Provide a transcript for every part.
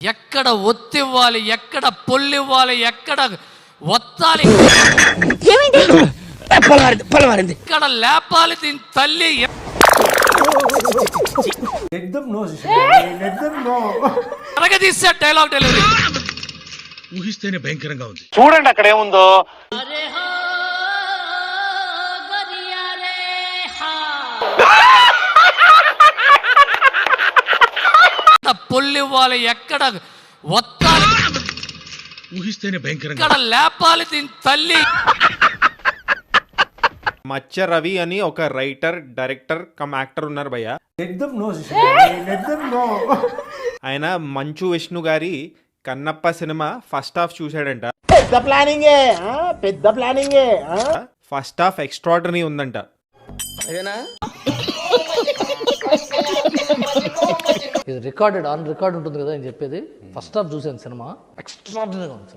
ఎక్కడ ఒత్తివ్వాలి, ఎక్కడ పొల్లివ్వాలి, ఎక్కడ ఒత్తాలి, ఎక్కడ లేపాలి దీని తల్లి. అరగదీసే డైలాగ్ డెలివరీ ఊహిస్తేనే భయంకరంగా ఉంది. చూడండి అక్కడ ఏముందో. పొల్లివ్వాలి, ఎక్కడ ఒత్తాలి, ఊహిస్తేనే భయంకరంగా, ఎక్కడ లేపాలి దీని తల్లి. మచ్చ రవి అని ఒక రైటర్, డైరెక్టర్ కమ్ యాక్టర్ ఉన్నారు భయ్య. ఆయన మంచు విష్ణు గారి కన్నప్ప సినిమా ఫస్ట్ హాఫ్ చూశాడంట. పెద్ద ప్లానింగే. ఫస్ట్ హాఫ్ ఎక్స్ట్రాడనరీ ఉందంట. ఇది రికార్డెడ్ ఆన్ రికార్డ్ ఉంటుంది కదా అని చెప్పేది. ఫస్ట్ హాఫ్ చూసాను సినిమా, ఎక్స్ట్రాడినరీగా ఉంది.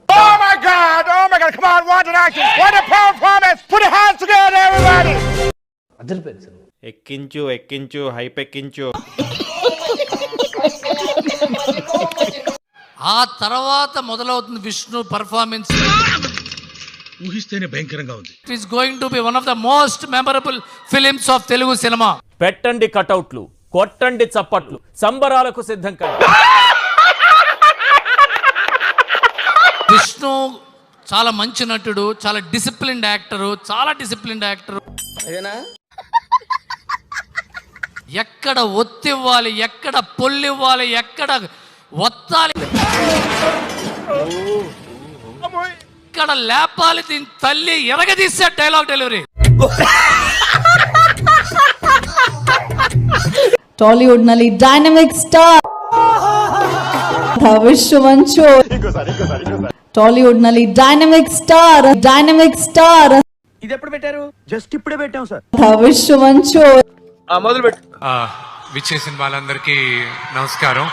అదిరిపోయింది సినిమా. ఎక్కించు ఎక్కించు హైప్ ఎక్కించు. ఆ తర్వాత మొదలవుతుంది విష్ణు పర్ఫార్మెన్స్. ఊహిస్తేనే భయంకరంగా ఉంది. It is going to B one of the most memorable films of Telugu cinema. పెట్టండి కటౌట్లు, కొట్టండి చప్పట్లు, సంబరాలకు సిద్ధం కండి. విష్ణు చాలా మంచి నటుడు, చాలా డిసిప్లిన్డ్ యాక్టరు, చాలా డిసిప్లిన్డ్ యాక్టరు. ఎక్కడ ఒత్తివ్వాలి, ఎక్కడ పొల్లివ్వాలి, ఎక్కడ ఒత్తాలి, ఎక్కడ లేపాలి దీని తల్లి. ఎరగదీసే డైలాగ్ డెలివరీ. టాలీవుడ్ ನಲ್ಲಿ ಡೈನಮಿಕ್ ಸ್ಟಾರ್ ವಿಶ್ವವಂಚು. టాలీవుడ్ ನಲ್ಲಿ ಡೈನಮಿಕ್ స్టార్ ఇది ఎప్పుడు పెట్టారు? జస్ట్ ఇప్పుడే పెట్టాం సార్. విశ్వవంచు. మొదలు పెట్టు. విచ్చేసిన వాళ్ళందరికీ నమస్కారం.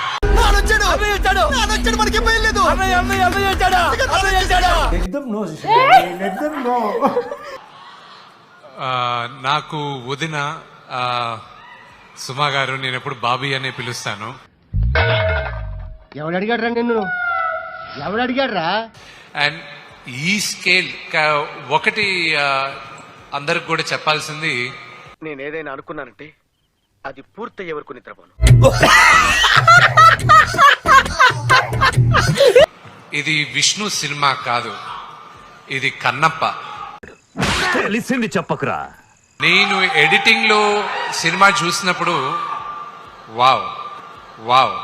నాకు వదిన సుమా గారు, నేను ఎప్పుడు బాబీ అనే పిలుస్తాను. ఎవడు అడిగాడ్రా నిన్ను? ఎవడు అడిగాడ్రా? అండ్ ఈ స్కేల్ ఒకటి అందరికి కూడా చెప్పాల్సింది, నేను ఏదైనా అనుకున్నానంటే అది పూర్తయ్యే వరకు నిద్రపోను. ఇది విష్ణు సినిమా కాదు, ఇది కన్నప్ప. తెలిసింది చెప్పకురా. నేను ఎడిటింగ్ లో సినిమా చూసినప్పుడు వావ్ వావ్,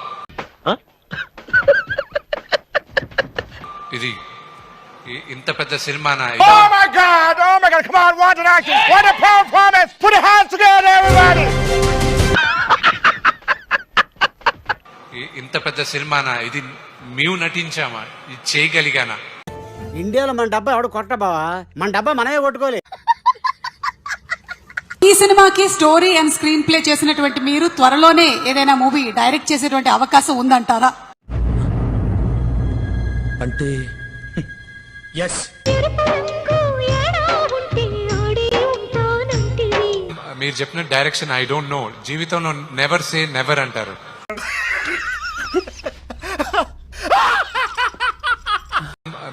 ఇది ఇంత పెద్ద సినిమానా? ఇంత పెద్ద సినిమానా? ఇది మేము నటించామా? ఇది చేయగలిగానా? ఇండియాలో మన డబ్బా ఎవడు కొట్ట బావా, మన డబ్బా మనమే కొట్టుకోలే. ఈ సినిమాకి స్టోరీ అండ్ స్క్రీన్ ప్లే చేసినటువంటి మీరు త్వరలోనే ఏదైనా మూవీ డైరెక్ట్ చేసేటువంటి అవకాశం ఉందంటారా? అంటే ఎస్. మీరు చెప్పిన డైరెక్షన్ ఐ డోంట్ నో. జీవితంలో నెవర్ సే నెవర్ అంటారు.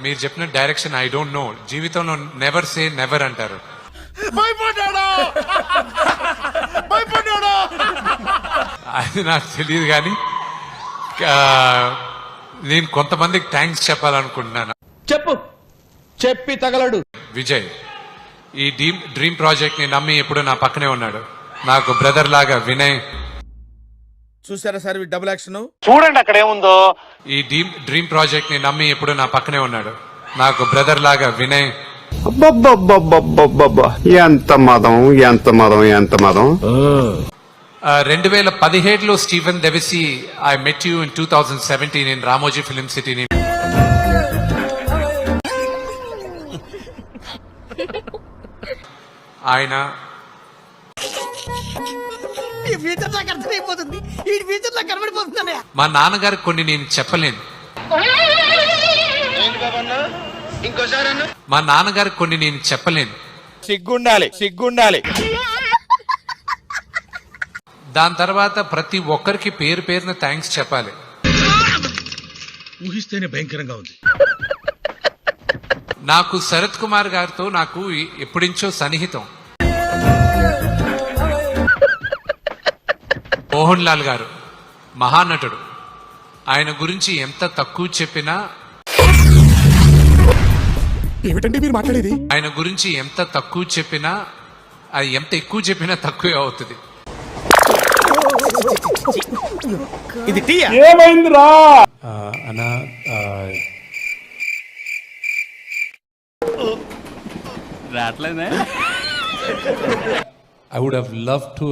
మీరు చెప్పిన డైరెక్షన్ ఐ డోంట్ నో. జీవితంలో నెవర్ సే నెవర్ అంటారు. అది నాకు తెలియదు, కానీ నేను కొంతమందికి థ్యాంక్స్ చెప్పాలనుకుంటున్నాను. చెప్పు, చెప్పి తగలడు. విజయ్ ఈ డ్రీమ్ ప్రాజెక్ట్ ని నమ్మి ఎప్పుడు నా పక్కనే ఉన్నాడు. నాకు బ్రదర్ లాగా వినయ్. చూసారా సార్ డబుల్ యాక్షన్? చూడండి అక్కడ ఏముందో. ఈ డ్రీమ్ ప్రాజెక్ట్ ని నమ్మి ఎప్పుడు నా పక్కనే ఉన్నాడు. నాకు బ్రదర్ లాగా వినయ్. ఎంత మదం, ఎంత మదం, ఎంత మదం. 2017లో స్టీవెన్ దెవిసి I met you in 2017 in Ramoji Film City. ఆయన మా నాన్నగారికి కొన్ని నేను చెప్పలేను. మా నాన్నగారికి కొన్ని నేను చెప్పలేను. సిగ్గుండాలి. దాని తర్వాత ప్రతి ఒక్కరికి పేరు పేరున థ్యాంక్స్ చెప్పాలి. ఊహిస్తేనే భయంకరంగా ఉంది. నాకు శరత్ కుమార్ గారితో నాకు ఎప్పుడించో సన్నిహితం. మోహన్ లాల్ గారు మహానటుడు. ఆయన గురించి ఎంత తక్కువ చెప్పినా ఏమిటండి మీరు మాట్లాడేది? ఆయన గురించి ఎంత తక్కువ చెప్పినా అది ఎంత ఎక్కువ చెప్పినా తక్కువే అవుతుంది. ఇది tea I would have loved to,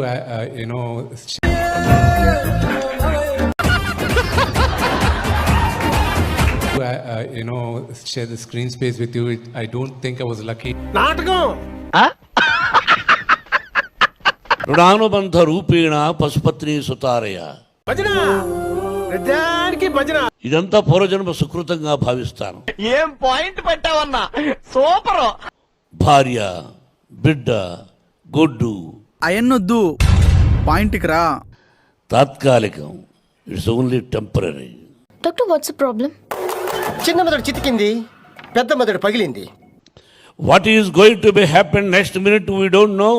share the screen space with you. I don't think I was lucky. నాటకం రుణానుబంధ రూపేణ పశుపత్ని సుతారయ. భజన ప్రతిదానికి భజన. ఇదంతా పూర్వజన్మ సుకృతంగా భావిస్తాను. ఏం పాయింట్ పెట్టావన్నా, సూపర్. భార్య, బిడ్డ, గొడ్డు అయన్నొద్దు, పాయింట్కి రా. తాత్కాలికం. It's only temporary. Doctor what's the problem? చిన్న మెదడు చితికింది, పెద్ద మెదడు పగిలింది. What is going to be happen next minute we don't know.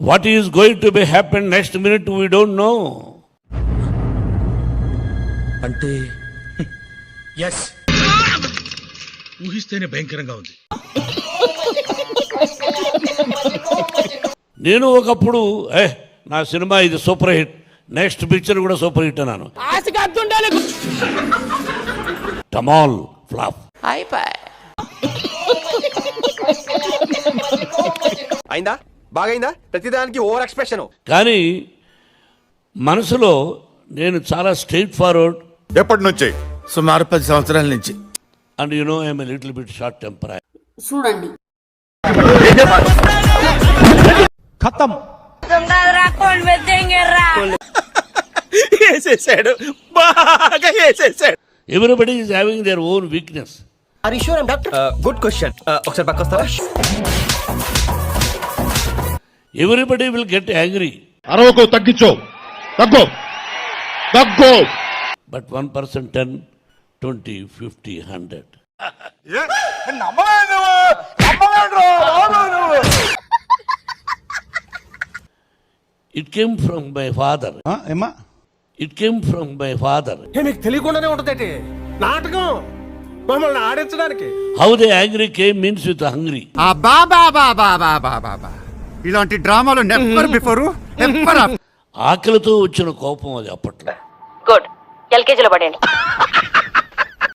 What is going to be happen next minute we don't know. అంటే ఎస్. ఊహిస్తేనే భయంకరంగా ఉంది. నేను ఒకప్పుడు నా సినిమా ఇది సూపర్ హిట్, నెక్స్ట్ పిక్చర్ కూడా సూపర్ హిట్ అన్నాను. టమాల్ ఫ్లాప్. అయిందా? బాగైందా? ప్రతిదానికి ఓవర్ ఎక్స్ప్రెషన్. కానీ మనసులో నేను చాలా స్ట్రైట్ ఫార్వర్డ్. ఎప్పటి నుంచి? సుమారు 10 సంవత్సరాల నుంచి. And you know I'm a little bit short temper. చూడండి ఖతం. వేసేసాడు, బాగా వేసేసాడు. Everybody is having their own weakness. Are you sure I'm doctor? Good question. ఒకసారి పక్క వస్తారా? Everybody will get angry. అరవకు, తగ్గించో, తగ్గు తగ్గు. But 1%, 10, 20, 50, 100. It came from my father. It came from my father. మీకు తెలియకుండానే ఉంటదేటి నాటకం, మమ్మల్ని ఆడించడానికి. How the angry came means with hungry. ఇలాంటి డ్రామాలు నెవర్ బిఫోర్ ఆకలితో వచ్చిన కోపం అది అప్పట్లో. గుడ్, ఎల్కేజీలో పడండి.